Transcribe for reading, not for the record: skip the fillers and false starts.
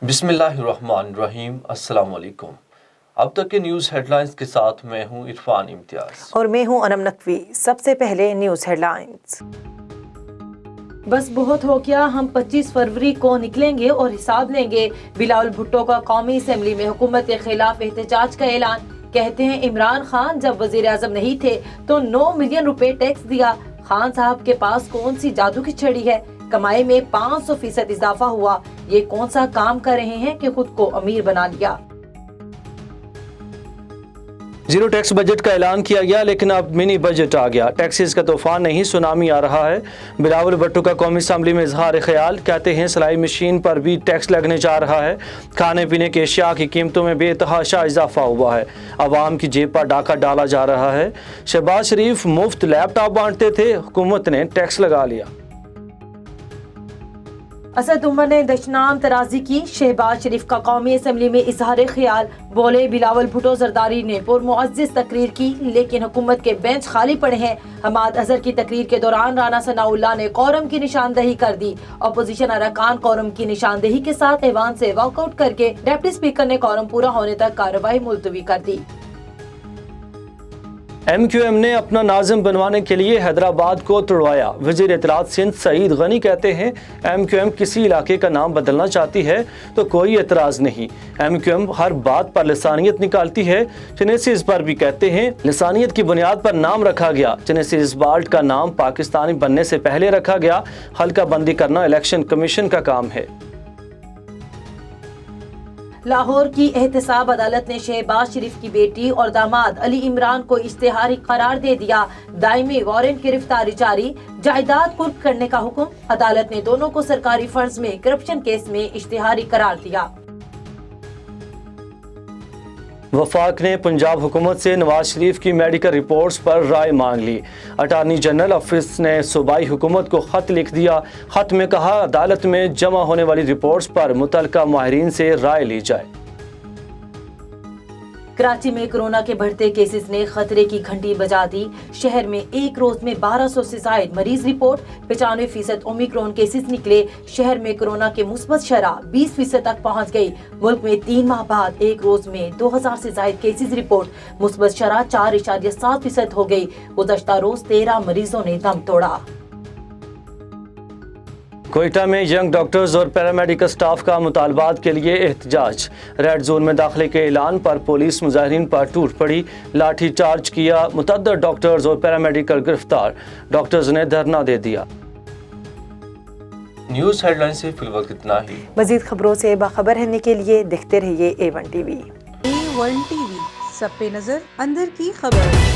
बिस्मिल्लाहिर्रहमानिर्रहीम। अस्सलाम वालेकुम। अब तक के न्यूज़ हेडलाइंस के साथ मैं हूं इरफान इम्तियाज और मैं हूं अनम नकवी। सबसे पहले न्यूज़ हेडलाइंस। बस बहुत हो गया, हम 25 फरवरी को निकलेंगे और हिसाब लेंगे। बिलावल भुट्टो का कौमी असम्बली में हुकूमत के खिलाफ एहतजाज का ऐलान। कहते हैं इमरान खान जब वजीर आजम नहीं थे तो 9 मिलियन रुपए टैक्स दिया। खान साहब के पास कौन सी जादू की छड़ी है? कमाई में 500% इजाफा हुआ। ये कौन सा काम कर रहे हैं कि खुद को अमीर बना लिया? जीरो टैक्स बजट का ऐलान किया गया, लेकिन अब मिनी बजट आ गया। टैक्सेस का तूफान नहीं, सुनामी आ रहा है। बिलावल भुट्टो का कौमी असम्बली में इजहार ख्याल। कहते हैं सिलाई मशीन पर भी टैक्स लगने जा रहा है। खाने पीने के अशिया की कीमतों में बेतहाशा इजाफा हुआ है। अवाम की जेब पर डाका डाला जा रहा है। शहबाज शरीफ मुफ्त लैपटॉप बांटते थे, हुकूमत ने टैक्स लगा लिया। असद उमर ने दशनाम तराजी की। शहबाज शरीफ का कौमी असम्बली में इजहार ख्याल। बोले बिलावल भुट्टो जरदारी ने पुरमुअज्जिज तकरीर की, लेकिन हुकूमत के बेंच खाली पड़े हैं। हमाद अजहर की तकरीर के दौरान राना सनाउल्लाह ने कोरम की निशानदही कर दी। अपोजिशन अरकान कोरम की निशानदही के साथ ऐवान से वॉकआउट करके डिप्टी स्पीकर ने कोरम पूरा होने तक कार्रवाई मुलतवी कर दी। MQM ने अपना नाज़िम बनवाने के लिए हैदराबाद को तुड़वाया। वज़ीर इत्तलात सिंध सईद गनी कहते हैं MQM किसी इलाके का नाम बदलना चाहती है तो कोई एतराज़ नहीं। MQM हर बात पर लिसानियत निकालती है। चनेसिस पर भी कहते हैं लिसानियत की बुनियाद पर नाम रखा गया। चनेसिस बाल्ट का नाम पाकिस्तानी बनने से पहले रखा गया। हल्का बंदी करना इलेक्शन कमीशन का काम है। लाहौर की एहतसाब अदालत ने शहबाज शरीफ की बेटी और दामाद अली इमरान को इश्तेहारी करार दे दिया। दायमी वारंट गिरफ्तारी जारी। जायदाद कुर्क करने का हुक्म। अदालत ने दोनों को सरकारी फंड्स में करप्शन केस में इश्तेहारी करार दिया। वफाक ने पंजाब हुकूमत से नवाज शरीफ की मेडिकल रिपोर्ट्स पर राय मांग ली। अटार्नी जनरल ऑफिस ने सूबाई हुकूमत को खत लिख दिया। खत में कहा अदालत में जमा होने वाली रिपोर्ट्स पर मुतलका माहिरीन से राय ली जाए। कराची में कोरोना के बढ़ते केसेस ने खतरे की घंटी बजा दी। शहर में एक रोज में 1200 से जायद मरीज रिपोर्ट। 95% ओमिक्रॉन केसेस निकले। शहर में कोरोना के मुस्बत शरह 20% तक पहुंच गई। मुल्क में 3 माह बाद एक रोज में 2000 से जायद केसेस रिपोर्ट। मुस्बत शरह 4.7% हो गई। गुज़श्ता रोज 13 मरीजों ने दम तोड़ा। कोयटा में यंग डॉक्टर्स और पैरामेडिकल स्टाफ का मुतालबात के लिए एहतजाज। रेड जोन में दाखिले के ऐलान पर पुलिस मुजाहिरीन पर टूट पड़ी, लाठी चार्ज किया। मुतअद्दिद डॉक्टर्स और पैरामेडिकल गिरफ्तार। डॉक्टर्स ने धरना दे दिया। न्यूज़ हेडलाइन से फिलहाल इतना ही। मजीद खबरों से बाखबर रहने के लिए देखते रहिए A1 TV। A1 TV, सब पे नजर, अंदर की खबर।